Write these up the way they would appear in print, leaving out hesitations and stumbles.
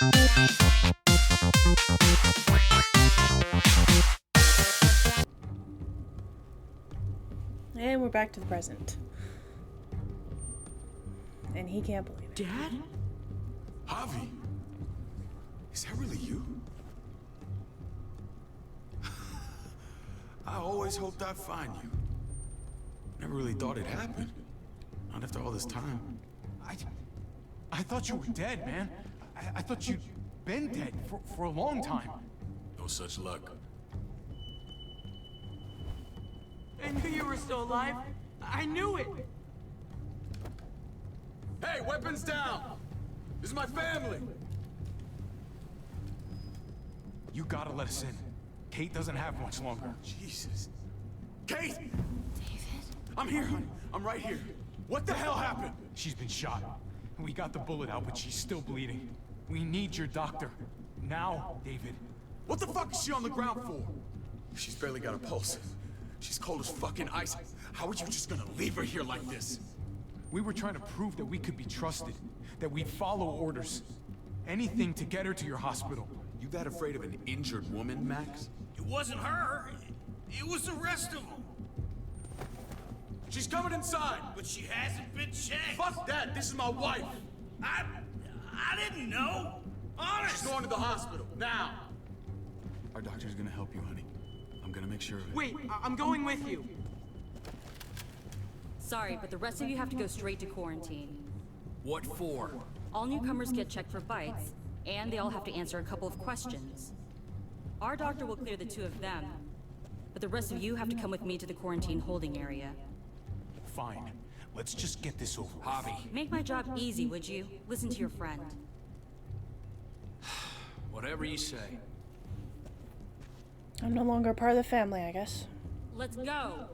And we're back to the present. And he can't believe it. Dad? Javi? Is that really you? I always hoped I'd find you. Never really thought it'd happen. Not after all this time. I thought you were dead, man. I thought you'd been dead for a long time. No such luck. I knew you were still alive. I knew it. Hey, weapons down! This is my family! You gotta let us in. Kate doesn't have much longer. Jesus. Kate! David? I'm here, honey. I'm right here. What the hell happened? She's been shot. We got the bullet out, but she's still bleeding. We need your doctor. Now, David. What the fuck is she on the ground for? She's barely got a pulse. She's cold as fucking ice. How are you just gonna leave her here like this? We were trying to prove that we could be trusted, that we'd follow orders. Anything to get her to your hospital. You that afraid of an injured woman, Max? It wasn't her. It was the rest of them. She's coming inside! But she hasn't been checked. Fuck that! This is my wife! I didn't know. Honest. She's going to the hospital, now! Our doctor's gonna help you, honey. I'm gonna make sure of it. Wait, I'm going with you. Sorry, but the rest of you have to go straight to quarantine. What for? All newcomers get checked for bites, and they all have to answer a couple of questions. Our doctor will clear the two of them, but the rest of you have to come with me to the quarantine holding area. Fine. Let's just get this over with. Javi. Make my job easy, would you? Listen to your friend. Whatever you say. I'm no longer part of the family, I guess. Let's go!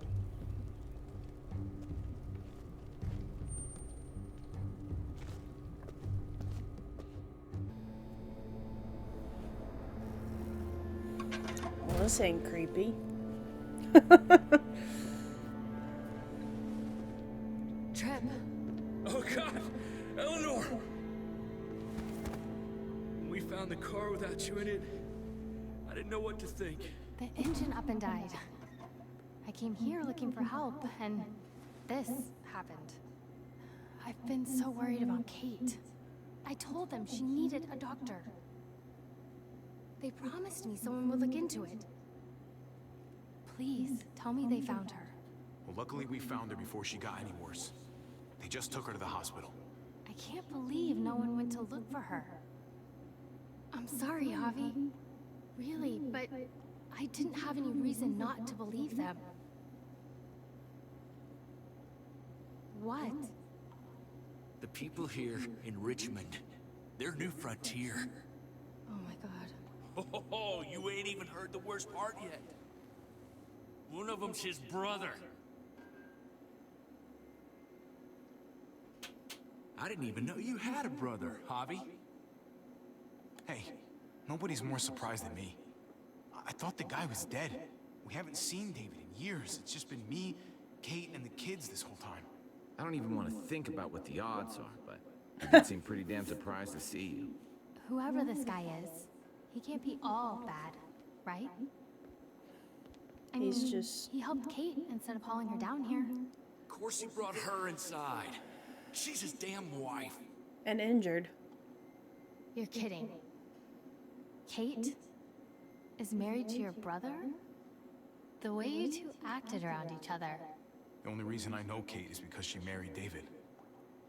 Well, this ain't creepy. Trip. Oh God, Eleanor! When we found the car without you in it, I didn't know what to think. The engine up and died. I came here looking for help, and this happened. I've been so worried about Kate. I told them she needed a doctor. They promised me someone would look into it. Please, tell me they found her. Well, luckily we found her before she got any worse. They just took her to the hospital. I can't believe no one went to look for her. I'm sorry, Javi. Really, but I didn't have any reason not to believe them. What? The people here in Richmond, their new frontier. Oh my god. Oh, you ain't even heard the worst part yet. One of them's his brother. I didn't even know you had a brother, Javi. Hey, nobody's more surprised than me. I thought the guy was dead. We haven't seen David in years. It's just been me, Kate, and the kids this whole time. I don't even want to think about what the odds are, but I did seem pretty damn surprised to see you. Whoever this guy is, he can't be all bad, right? I He's mean, just... he helped Kate instead of hauling her down here. Of course he brought her inside. She's his damn wife. and injured. You're kidding. Kate is married to your brother? The way you two acted around each other. The only reason I know Kate is because she married David.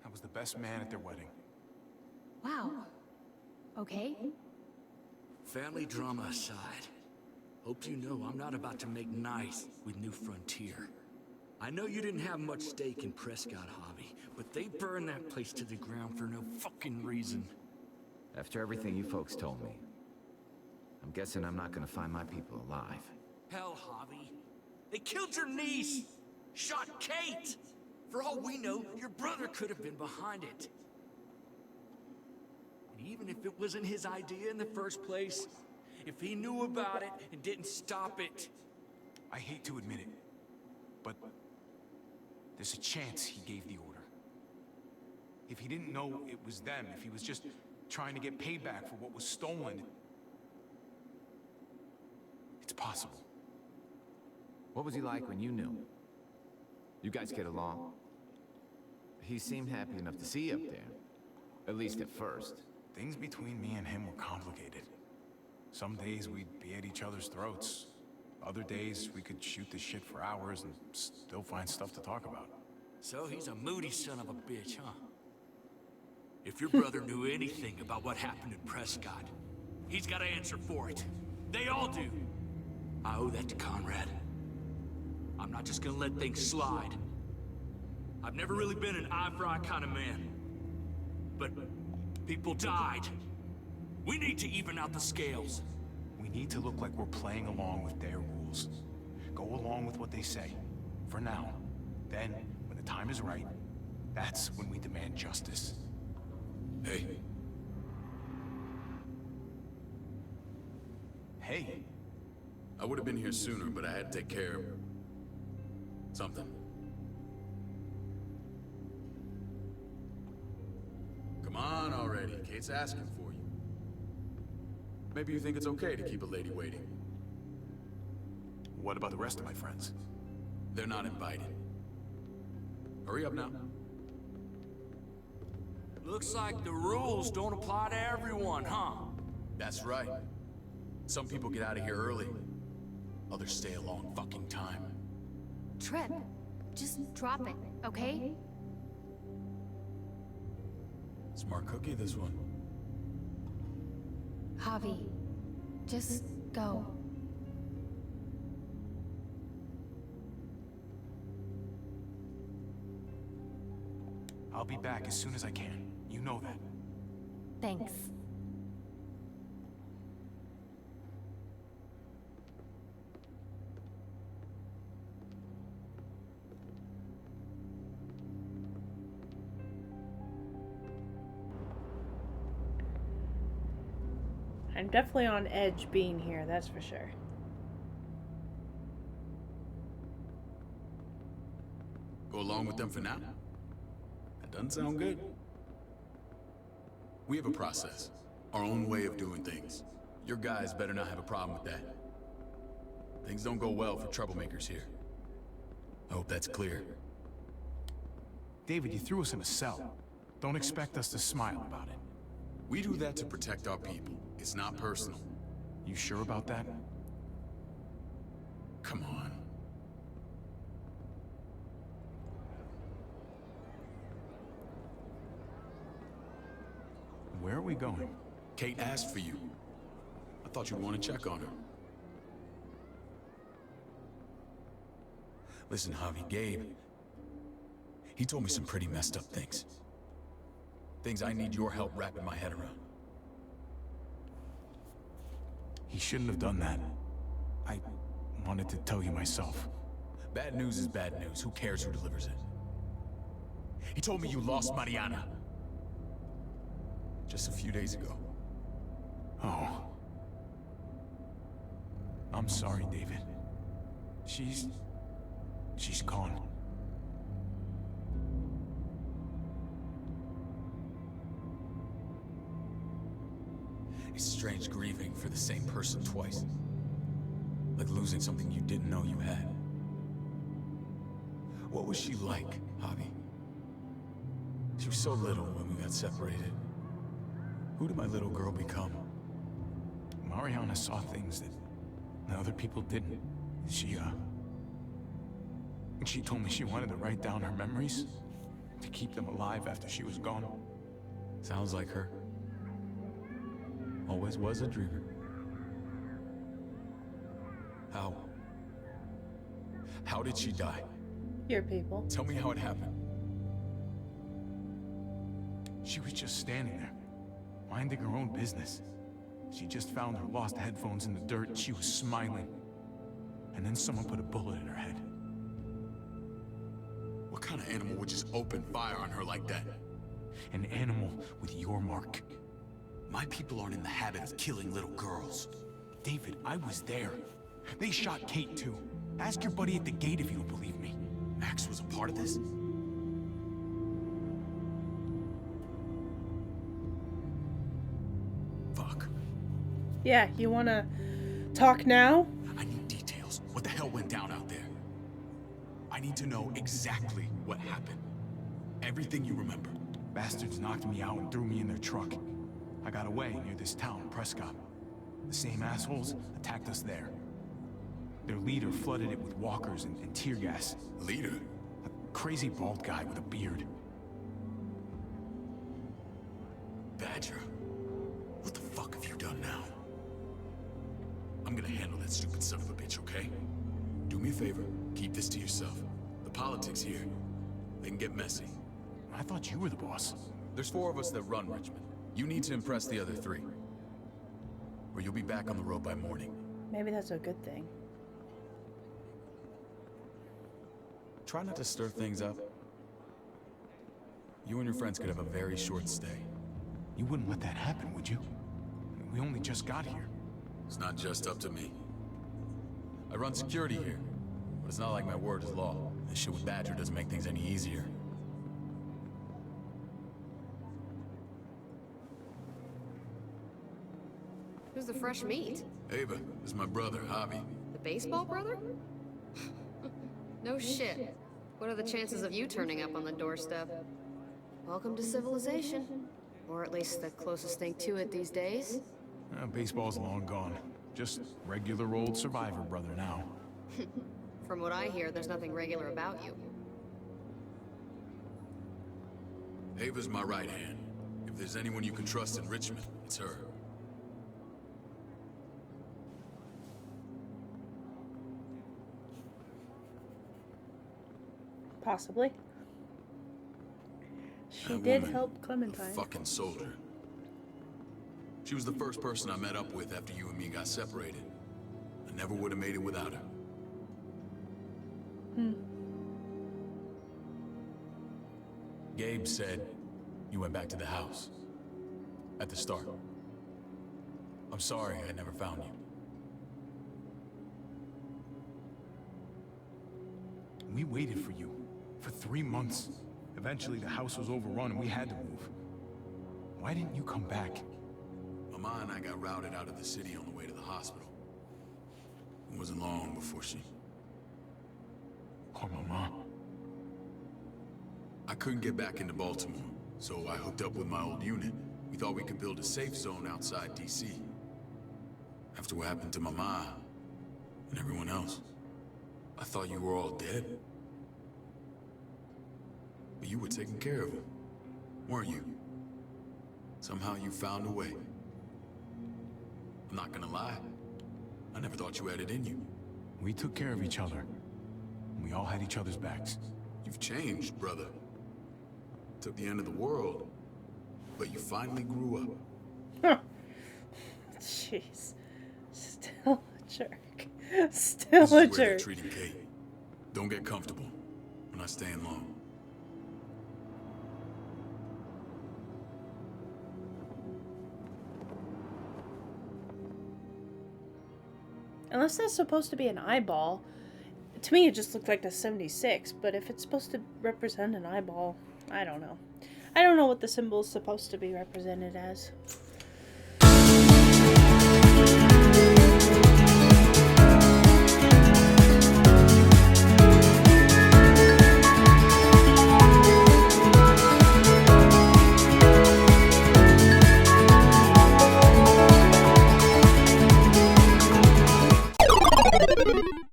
I was the best man at their wedding. Wow. Okay. Family drama aside, hope you know I'm not about to make nice with New Frontier. I know you didn't have much stake in Prescott Hobby, but they burned that place to the ground for no fucking reason. After everything you folks told me, I'm guessing I'm not gonna find my people alive. Hell, Hobby. They killed your niece! Shot Kate! For all we know, your brother could have been behind it. And even if it wasn't his idea in the first place, if he knew about it and didn't stop it... I hate to admit it, but there's a chance he gave the order. If he didn't know it was them, if he was just trying to get payback for what was stolen. It's possible. What was he like when you knew him? You guys get along? He seemed happy enough to see you up there. At least at first. Things between me and him were complicated. Some days we'd be at each other's throats. Other days we could shoot the shit for hours and still find stuff to talk about. So he's a moody son of a bitch, huh? If your brother knew anything about what happened in Prescott, he's got to answer for it. They all do. I owe that to Conrad. I'm not just gonna let things slide. I've never really been an eye-for-eye kind of man. But people died. We need to even out the scales. We need to look like we're playing along with their rules. Go along with what they say. For now. Then, when the time is right, that's when we demand justice. Hey. Hey. I would have been here sooner, but I had to take care of something. Come on already. Kate's asking for you. Maybe you think it's okay to keep a lady waiting. What about the rest of my friends? They're not invited. Hurry up now. Looks like the rules don't apply to everyone, huh? That's right. Some people get out of here early. Others stay a long fucking time. Trip, just drop it, okay? Smart cookie, this one. Javi, just go. I'll be back as soon as I can. You know that. Thanks. I'm definitely on edge being here, that's for sure. Go along with them for now? That doesn't sound good. We have a process. Our own way of doing things. Your guys better not have a problem with that. Things don't go well for troublemakers here. I hope that's clear. David, you threw us in a cell. Don't expect us to smile about it. We do that to protect our people. It's not personal. You sure about that? Come on. Where are we going? Kate asked for you. I thought you'd want to check on her. Listen, Javi, Gabe, he told me some pretty messed up things. Things I need your help wrapping my head around. He shouldn't have done that. I wanted to tell you myself. Bad news is bad news. Who cares who delivers it? He told me you lost Mariana. Just a few days ago. Oh. I'm sorry, David. She's gone. It's strange grieving for the same person twice. Like losing something you didn't know you had. What was she like, Javi? She was so little when we got separated. Who did my little girl become? Mariana saw things that other people didn't. She told me she wanted to write down her memories to keep them alive after she was gone. Sounds like her. Always was a dreamer. How did she die? Your people. Tell me how it happened. She was just standing there, minding her own business. She just found her lost headphones in the dirt and she was smiling. And then someone put a bullet in her head. What kind of animal would just open fire on her like that? An animal with your mark. My people aren't in the habit of killing little girls. David, I was there. They shot Kate too. Ask your buddy at the gate if you don't believe me. Max was a part of this? Yeah, you wanna talk now? I need details. What the hell went down out there? I need to know exactly what happened. Everything you remember. Bastards knocked me out and threw me in their truck. I got away near this town, Prescott. The same assholes attacked us there. Their leader flooded it with walkers and tear gas. Leader? A crazy bald guy with a beard. Badger, what the fuck have you done now? I'm gonna handle that stupid son of a bitch, okay? Do me a favor, keep this to yourself. The politics here, they can get messy. I thought you were the boss. There's 4 of us that run Richmond. You need to impress the other 3. Or you'll be back on the road by morning. Maybe that's a good thing. Try not to stir things up. You and your friends could have a very short stay. You wouldn't let that happen, would you? We only just got here. It's not just up to me. I run security here, but it's not like my word is law. This shit with Badger doesn't make things any easier. Who's the fresh meat? Ava, this is my brother, Javi. The baseball brother? No shit. What are the chances of you turning up on the doorstep? Welcome to civilization. Or at least the closest thing to it these days. Baseball's long gone. Just regular old survivor brother now. From what I hear, there's nothing regular about you. Ava's my right hand. If there's anyone you can trust in Richmond, it's her. Possibly. She That did woman, help a Clementine. fucking soldier. She was the first person I met up with after you and me got separated. I never would have made it without her. Gabe said you went back to the house. At the start. I'm sorry I never found you. We waited for you. For 3 months. Eventually the house was overrun and we had to move. Why didn't you come back? Mama and I got routed out of the city on the way to the hospital. It wasn't long before she... Poor Mama. I couldn't get back into Baltimore, so I hooked up with my old unit. We thought we could build a safe zone outside D.C. After what happened to Mama and everyone else, I thought you were all dead. But you were taking care of them, weren't you? Somehow you found a way. I'm not gonna lie, I never thought you had it in you. We took care of each other. We all had each other's backs. You've changed, brother. Took the end of the world, but you finally grew up. Jeez. Still a jerk. Still This is a where they're jerk. treating Kate. Don't get comfortable. We're not staying long. Unless that's supposed to be an eyeball. To me, it just looked like a 76, but if it's supposed to represent an eyeball, I don't know. I don't know what the symbol is supposed to be represented as.